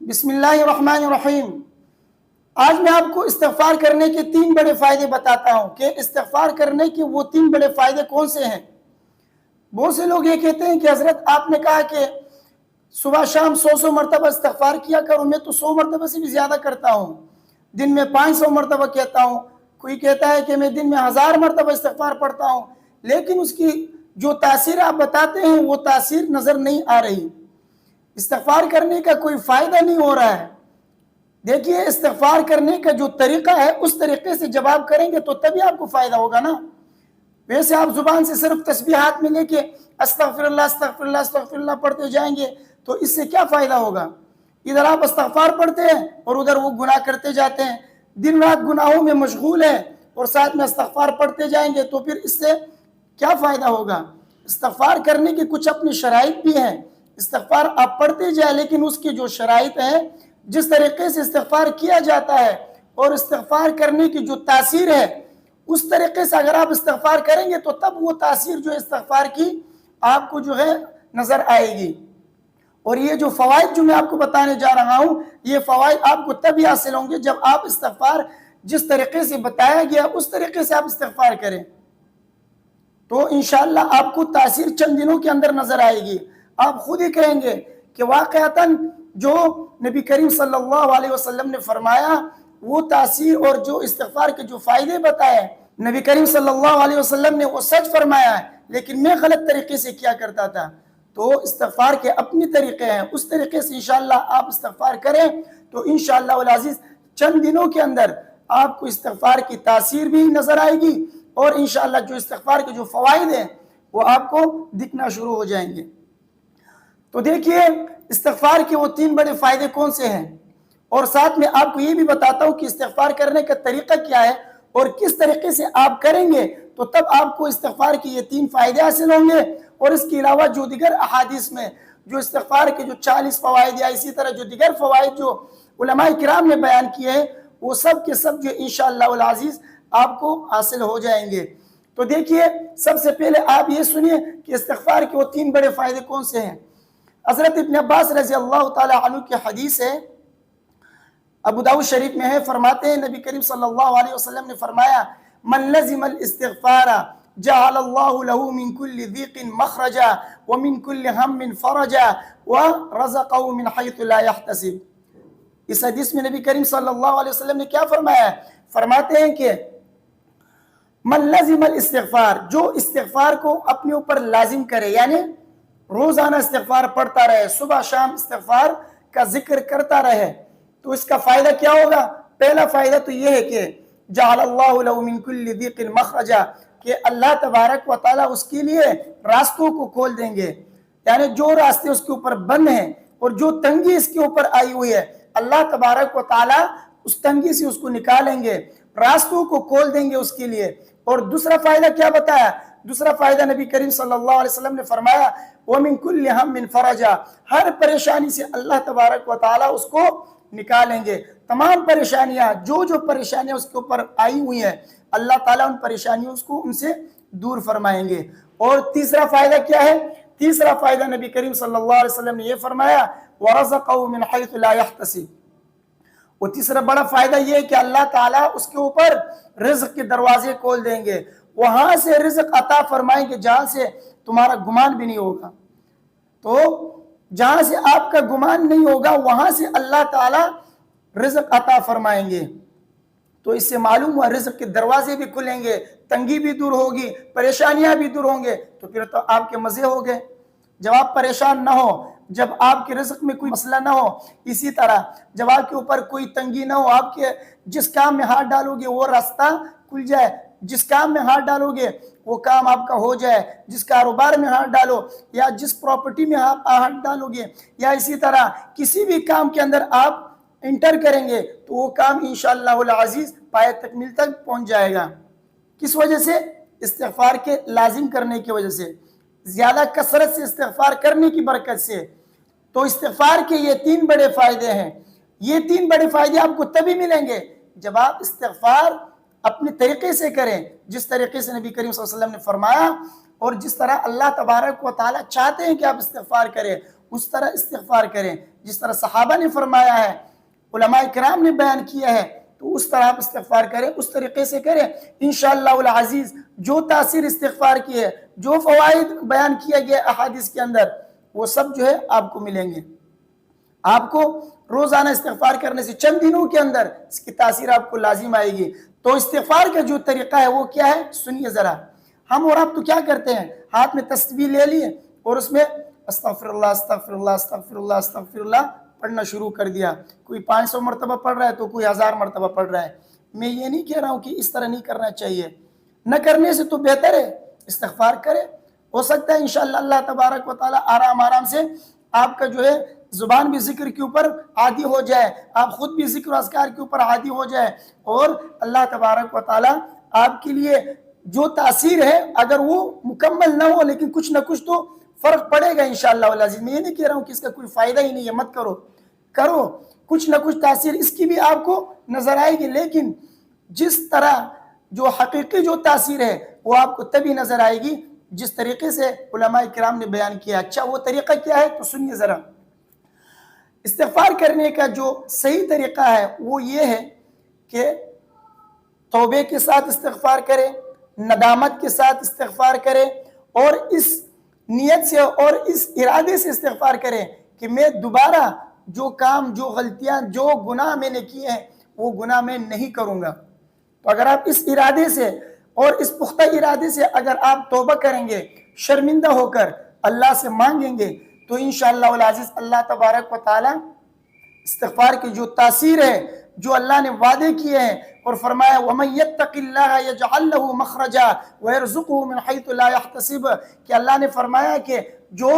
بسم اللہ الرحمن الرحیم۔ آج میں آپ کو استغفار کرنے کے 3 بڑے فائدے بتاتا ہوں کہ استغفار کرنے کے وہ 3 بڑے فائدے کون سے ہیں۔ بہت سے لوگ یہ کہتے ہیں کہ حضرت آپ نے کہا کہ صبح شام 100 مرتبہ استغفار کیا کرو، میں تو 100 مرتبہ سے بھی زیادہ کرتا ہوں، دن میں 500 مرتبہ کہتا ہوں، کوئی کہتا ہے کہ میں دن میں 1000 مرتبہ استغفار پڑھتا ہوں، لیکن اس کی جو تاثیر آپ بتاتے ہیں وہ تاثیر نظر نہیں آ رہی، استغفار کرنے کا کوئی فائدہ نہیں ہو رہا ہے۔ دیکھیے، استغفار کرنے کا جو طریقہ ہے اس طریقے سے جب آپ کریں گے تو تبھی آپ کو فائدہ ہوگا نا۔ ویسے آپ زبان سے صرف تسبیحات میں لے کے استغفر اللہ استغفر اللہ استغفر اللہ پڑھتے جائیں گے تو اس سے کیا فائدہ ہوگا؟ ادھر آپ استغفار پڑھتے ہیں اور ادھر وہ گناہ کرتے جاتے ہیں، دن رات گناہوں میں مشغول ہیں اور ساتھ میں استغفار پڑھتے جائیں گے تو پھر اس سے کیا فائدہ ہوگا؟ استغفار کرنے کی کچھ اپنی شرائط بھی ہیں۔ استغفار آپ پڑھتے جائیں لیکن اس کی جو شرائط ہیں، جس طریقے سے استغفار کیا جاتا ہے اور استغفار کرنے کی جو تاثیر ہے اس طریقے سے اگر آپ استغفار کریں گے تو تب وہ تاثیر جو استغفار کی آپ کو جو ہے نظر آئے گی۔ اور یہ جو فوائد جو میں آپ کو بتانے جا رہا ہوں، یہ فوائد آپ کو تب ہی حاصل ہوں گے جب آپ استغفار جس طریقے سے بتایا گیا اس طریقے سے آپ استغفار کریں، تو انشاءاللہ آپ کو تاثیر چند دنوں کے اندر نظر آئے گی۔ آپ خود ہی کہیں گے کہ واقعتاً جو نبی کریم صلی اللہ علیہ وسلم نے فرمایا وہ تاثیر اور جو استغفار کے جو فائدے بتائے نبی کریم صلی اللہ علیہ وسلم نے وہ سچ فرمایا ہے، لیکن میں غلط طریقے سے کیا کرتا تھا۔ تو استغفار کے اپنی طریقے ہیں، اس طریقے سے انشاءاللہ آپ استغفار کریں تو انشاءاللہ العزیز چند دنوں کے اندر آپ کو استغفار کی تاثیر بھی نظر آئے گی اور انشاءاللہ جو استغفار کے جو فوائد ہیں وہ آپ کو دکھنا شروع ہو جائیں گے۔ تو دیکھیے، استغفار کے وہ 3 بڑے فائدے کون سے ہیں، اور ساتھ میں آپ کو یہ بھی بتاتا ہوں کہ استغفار کرنے کا طریقہ کیا ہے اور کس طریقے سے آپ کریں گے تو تب آپ کو استغفار کے یہ 3 فائدے حاصل ہوں گے۔ اور اس کے علاوہ جو دیگر احادیث میں جو استغفار کے جو 40 فوائد یا اسی طرح جو دیگر فوائد جو علماء کرام نے بیان کیے ہیں وہ سب کے سب جو انشاءاللہ العزیز آپ کو حاصل ہو جائیں گے۔ تو دیکھیے، سب سے پہلے آپ یہ سنیے کہ استغفار کے وہ 3 بڑے فائدے کون سے ہیں۔ حضرت ابن عباس رضی اللہ تعالی عنہ کی حدیث ہے، ابو داؤد شریف میں ہے، فرماتے ہیں نبی کریم صلی اللہ علیہ وسلم نے فرمایا من لزم الاستغفار جعل اللہ له من كل ضيق مخرجا ومن كل هم فرجا ورزقه من حيث لا يحتسب۔ اس حدیث میں نبی کریم صلی اللہ علیہ وسلم نے کیا فرمایا ہے؟ فرماتے ہیں کہ من لزم الاستغفار، جو استغفار کو اپنے اوپر لازم کرے، یعنی روزانہ استغفار پڑھتا رہے، صبح شام استغفار کا ذکر کرتا رہے، تو اس کا فائدہ کیا ہوگا؟ پہلا فائدہ تو یہ ہے کہ جعل اللہ له من كل ضيق مخرجا، کہ اللہ تبارک و تعالیٰ اس کے لیے راستوں کو کھول دیں گے، یعنی جو راستے اس کے اوپر بند ہیں اور جو تنگی اس کے اوپر آئی ہوئی ہے اللہ تبارک و تعالیٰ اس تنگی سے اس کو نکالیں گے، راستوں کو کھول دیں گے اس کے لیے۔ اور دوسرا فائدہ کیا بتایا؟ دوسرا فائدہ نبی کریم صلی اللہ علیہ وسلم نے فرمایا وَمِن كُلِّ هَمٍّ فَرَجًا، ہر پریشانی سے اللہ تبارک و تعالیٰ اس کو نکالیں گے۔ تمام پریشانیاں جو پریشانیاں اس کے اوپر آئی ہوئی ہیں اللہ تعالیٰ ان پریشانیوں کو ان سے دور فرمائیں گے۔ اور تیسرا فائدہ کیا ہے؟ تیسرا فائدہ نبی کریم صلی اللہ علیہ وسلم نے یہ فرمایا وَرَزَقَهُ مِنْ حَيْثُ لَا يَحْتَسِبُ۔ اور تیسرا بڑا فائدہ یہ ہے کہ اللہ تعالیٰ اس کے اوپر رزق کے دروازے کھول دیں گے، وہاں سے رزق عطا فرمائیں گے جہاں سے تمہارا گمان بھی نہیں ہوگا۔ تو جہاں سے آپ کا گمان نہیں ہوگا وہاں سے اللہ تعالیٰ رزق عطا فرمائیں گے۔ تو اس سے معلوم ہوا رزق کے دروازے بھی کھلیں گے، تنگی بھی دور ہوگی، پریشانیاں بھی دور ہوں گے، تو پھر تو آپ کے مزے ہو گئے۔ جب آپ پریشان نہ ہو، جب آپ کے رزق میں کوئی مسئلہ نہ ہو، اسی طرح جب آپ کے اوپر کوئی تنگی نہ ہو، آپ کے جس کام میں ہاتھ ڈالو گے وہ راستہ کھل جائے، جس کام میں ہاتھ ڈالو گے وہ کام آپ کا ہو جائے، جس کاروبار میں ہاتھ ڈالو یا جس پراپرٹی میں آپ ہاتھ ڈالو گے یا اسی طرح کسی بھی کام کے اندر آپ انٹر کریں گے تو وہ کام انشاءاللہ العزیز پائے تکمیل تک پہنچ جائے گا۔ کس وجہ سے؟ استغفار کے لازم کرنے کی وجہ سے، زیادہ کثرت سے استغفار کرنے کی برکت سے۔ تو استغفار کے یہ 3 بڑے فائدے ہیں۔ یہ 3 بڑے فائدے آپ کو تبھی ملیں گے جب آپ استغفار اپنے طریقے سے کریں، جس طریقے سے نبی کریم صلی اللہ علیہ وسلم نے فرمایا اور جس طرح اللہ تبارک و تعالیٰ چاہتے ہیں کہ آپ استغفار کریں اس طرح استغفار کریں۔ جس طرح صحابہ نے فرمایا ہے، علماء کرام نے بیان کیا ہے، تو اس طرح آپ استغفار کریں، اس طریقے سے کریں۔ انشاءاللہ العزیز جو تاثیر استغفار کی ہے، جو فوائد بیان کیا گیا احادیث کے اندر، وہ سب جو ہے آپ کو ملیں گے۔ آپ کو روزانہ استغفار کرنے سے چند دنوں کے اندر اس کی تاثیر آپ کو لازم آئے گی۔ تو استغفار کا جو طریقہ ہے وہ کیا ہے، سنیے ذرا۔ ہم اور آپ تو کیا کرتے ہیں، ہاتھ میں تسبیح لے لیے اور اس میں استغفر اللہ استغفر اللہ استغفر اللہ استغفر اللہ پڑھنا شروع کر دیا۔ کوئی 500 مرتبہ پڑھ رہا ہے تو کوئی 1000 مرتبہ پڑھ رہا ہے۔ میں یہ نہیں کہہ رہا ہوں کہ اس طرح نہیں کرنا چاہیے، نہ کرنے سے تو بہتر ہے استغفار کرے۔ ہو سکتا ہے انشاءاللہ اللہ تبارک و تعالی آرام سے آپ کا جو ہے زبان بھی ذکر کے اوپر عادی ہو جائے، آپ خود بھی ذکر و اذکار کے اوپر عادی ہو جائے، اور اللہ تبارک و تعالی آپ کے لیے جو تاثیر ہے اگر وہ مکمل نہ ہو لیکن کچھ نہ کچھ تو فرق پڑے گا انشاءاللہ العزیز۔ میں یہ نہیں کہہ رہا ہوں کہ اس کا کوئی فائدہ ہی نہیں ہے، مت کرو، کچھ نہ کچھ تاثیر اس کی بھی آپ کو نظر آئے گی، لیکن جس طرح جو حقیقی جو تاثیر ہے وہ آپ کو تبھی نظر آئے گی جس طریقے سے علماء کرام نے بیان کیا۔ اچھا وہ طریقہ کیا ہے تو سنیے ذرا۔ استغفار کرنے کا جو صحیح طریقہ ہے وہ یہ ہے کہ توبے کے ساتھ استغفار کرے، ندامت کے ساتھ استغفار کرے، اور اس نیت سے اور اس ارادے سے استغفار کرے کہ میں دوبارہ جو کام، جو غلطیاں، جو گناہ میں نے کیے ہیں وہ گناہ میں نہیں کروں گا۔ تو اگر آپ اس ارادے سے اور اس پختہ ارادے سے اگر آپ توبہ کریں گے، شرمندہ ہو کر اللہ سے مانگیں گے، تو انشاءاللہ العزیز اللہ تبارک و تعالی استغفار کی جو تاثیر ہے، جو اللہ نے وعدے کیے ہیں اور فرمایا وَمَن يَتَّقِ اللَّهَ يَجْعَلْ لَهُ مَخْرَجًا وَيَرْزُقْهُ مِنْ حَيْثُ لَا يَحْتَسِبُ، کہ اللہ نے فرمایا کہ جو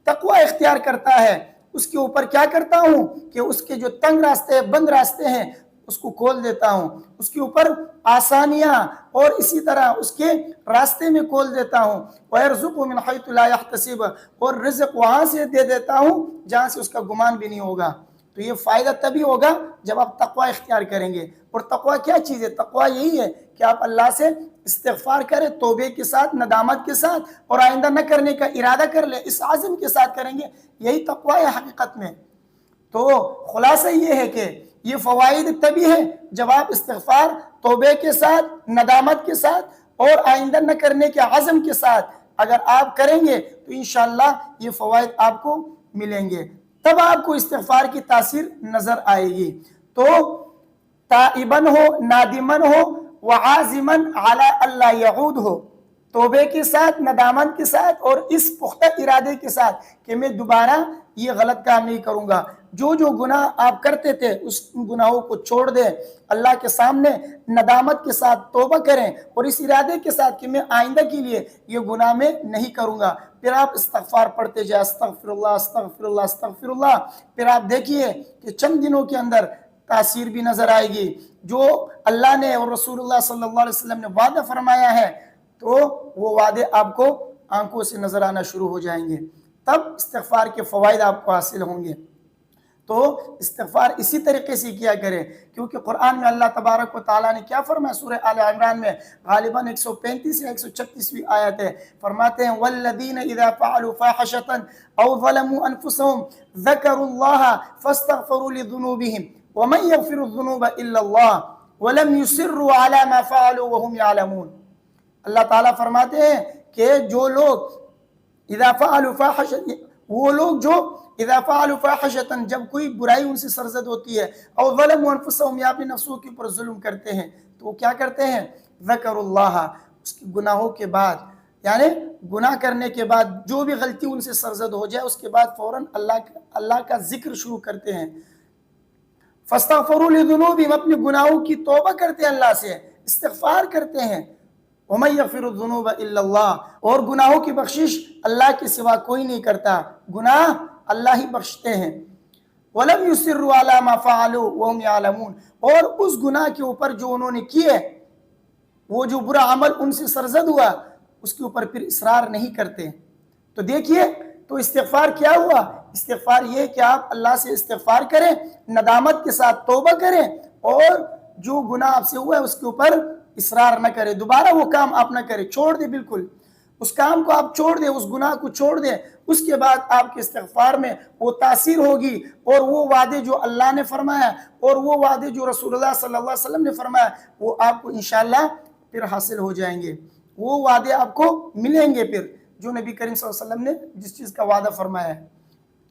تقوی اختیار کرتا ہے اس کے اوپر کیا کرتا ہوں کہ اس کے جو تنگ راستے، بند راستے ہیں اس کو کھول دیتا ہوں، اس کے اوپر آسانیاں اور اسی طرح اس کے راستے میں کھول دیتا ہوں، وَيَرْزُقُهُ مِنْ حَيْثُ لَا يَحْتَسِبُ، اور رزق وہاں سے دے دیتا ہوں جہاں سے اس کا گمان بھی نہیں ہوگا۔ تو یہ فائدہ تبھی ہوگا جب آپ تقوی اختیار کریں گے۔ اور تقوی کیا چیز ہے؟ تقوی یہی ہے کہ آپ اللہ سے استغفار کریں توبے کے ساتھ، ندامت کے ساتھ، اور آئندہ نہ کرنے کا ارادہ کر لیں، اس عزم کے ساتھ کریں گے، یہی تقوی ہے حقیقت میں۔ تو خلاصہ یہ ہے کہ یہ فوائد تبھی ہیں جب آپ استغفار توبے کے ساتھ، ندامت کے ساتھ اور آئندہ نہ کرنے کے عزم کے ساتھ اگر آپ کریں گے تو انشاءاللہ یہ فوائد آپ کو ملیں گے، تب آپ کو استغفار کی تاثیر نظر آئے گی۔ تو تائبن ہو، نادمن ہو، وعازمن علی اللہ یعود ہو، توبے کے ساتھ، ندامت کے ساتھ اور اس پختہ ارادے کے ساتھ کہ میں دوبارہ یہ غلط کام نہیں کروں گا۔ جو جو گناہ آپ کرتے تھے اس گناہوں کو چھوڑ دیں، اللہ کے سامنے ندامت کے ساتھ توبہ کریں اور اس ارادے کے ساتھ کہ میں آئندہ کے لیے یہ گناہ میں نہیں کروں گا۔ پھر آپ استغفار پڑھتے جائیں، استغفر اللہ استغفر اللہ استغفر اللہ۔ پھر آپ دیکھیے کہ چند دنوں کے اندر تاثیر بھی نظر آئے گی۔ جو اللہ نے اور رسول اللہ صلی اللہ علیہ وسلم نے وعدہ فرمایا ہے تو وہ وعدے آپ کو آنکھوں سے نظر آنا شروع ہو جائیں گے، تب استغفار کے فوائد آپ کو حاصل ہوں گے۔ تو استغفار اسی طریقے سے کیا کریں، کیونکہ قرآن میں اللہ تبارک و تعالیٰ نے کیا فرمایا، سورہ آل عمران میں غالباً 135 یا 136ویں آیت ہے، فرماتے ہیں وَالَّذِينَ إِذَا فَعَلُوا فَاحِشَةً أَوْ ظَلَمُوا أَنفُسَهُمْ ذَكَرُوا اللَّهَ فَاسْتَغْفَرُوا لِذُنُوبِهِمْ وَمَن يَغْفِرُ الذُّنُوبَ إِلَّا اللَّهُ وَلَمْ يُصِرُّوا عَلَى مَا فَعَلُوا وَهُمْ يَعْلَمُونَ۔ اللہ تعالیٰ فرماتے ہیں کہ جو لوگ اذا فعلوا فاحشة، وہ لوگ جو اذا فعلوا فاحشة، جب کوئی برائی ان سے سرزد ہوتی ہے، او ظلموا انفسهم، یا اپنے نفسوں کے اوپر ظلم کرتے ہیں، تو وہ کیا کرتے ہیں، ذکر اللہ، اس کے گناہوں کے بعد، یعنی گناہ کرنے کے بعد جو بھی غلطی ان سے سرزد ہو جائے اس کے بعد فوراً اللہ کا ذکر شروع کرتے ہیں، فاستغفروا لذنوبہم، اپنے گناہوں کی توبہ کرتے ہیں، اللہ سے استغفار کرتے ہیں، وَمَن يَغْفِرُ الذُّنُوبَ إِلَّا اللَّهُ، اور گناہوں کی بخشش اللہ کے سوا کوئی نہیں کرتا، گناہ اللہ ہی بخشتے ہیں، وَلَمْ يُصِرُّوا عَلَى مَا فَعَلُوا وَهُمْ يَعْلَمُونَ، اور اس گناہ کے اوپر جو انہوں نے کیے، وہ جو برا عمل ان سے سرزد ہوا اس کے اوپر پھر اصرار نہیں کرتے۔ تو دیکھیے، تو استغفار کیا ہوا، استغفار یہ کہ آپ اللہ سے استغفار کریں، ندامت کے ساتھ توبہ کریں، اور جو گناہ آپ سے ہوا ہے اس کے اوپر اصرار نہ کریں، دوبارہ وہ کام آپ نہ کریں، چھوڑ دیں بالکل۔ اس کام کو آپ چھوڑ دیں، اس گناہ کو چھوڑ دیں، اس کے بعد آپ کے استغفار میں وہ تاثیر ہوگی، اور وہ وعدے جو اللہ نے فرمایا اور وہ وعدے جو رسول اللہ صلی اللہ علیہ وسلم نے فرمایا وہ آپ کو انشاءاللہ پھر حاصل ہو جائیں گے، وہ وعدے آپ کو ملیں گے پھر جو نبی کریم صلی اللہ علیہ وسلم نے جس چیز کا وعدہ فرمایا ہے۔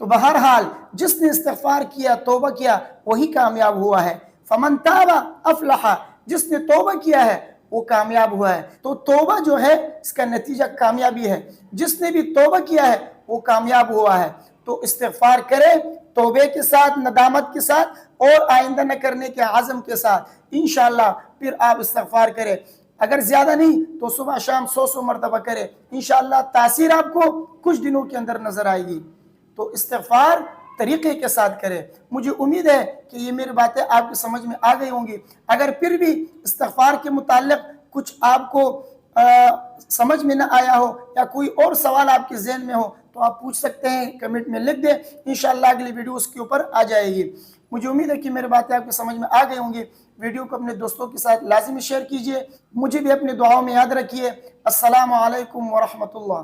تو بہرحال جس نے استغفار کیا، توبہ کیا، وہی کامیاب ہوا ہے۔ فمن تاب افلح، جس نے توبہ کیا ہے وہ کامیاب ہوا ہے۔ تو توبہ جو ہے اس کا نتیجہ کامیابی ہے، جس نے بھی توبہ کیا ہے وہ کامیاب ہوا ہے۔ تو استغفار کرے توبے کے ساتھ، ندامت کے ساتھ، اور آئندہ نہ کرنے کے عزم کے ساتھ، انشاءاللہ پھر آپ استغفار کریں۔ اگر زیادہ نہیں تو صبح شام 100 مرتبہ کرے، انشاءاللہ تاثیر آپ کو کچھ دنوں کے اندر نظر آئے گی۔ تو استغفار طریقے کے ساتھ کرے۔ مجھے امید ہے کہ یہ میری باتیں آپ کی سمجھ میں آ گئی ہوں گی۔ اگر پھر بھی استغفار کے متعلق کچھ آپ کو سمجھ میں نہ آیا ہو یا کوئی اور سوال آپ کے ذہن میں ہو تو آپ پوچھ سکتے ہیں، کمنٹ میں لکھ دیں، انشاءاللہ اگلی ویڈیو اس کے اوپر آ جائے گی۔ مجھے امید ہے کہ میری باتیں آپ کی سمجھ میں آ گئی ہوں گی۔ ویڈیو کو اپنے دوستوں کے ساتھ لازمی شیئر کیجئے، مجھے بھی اپنے دعاؤں میں یاد رکھیے۔ السلام علیکم ورحمۃ اللہ۔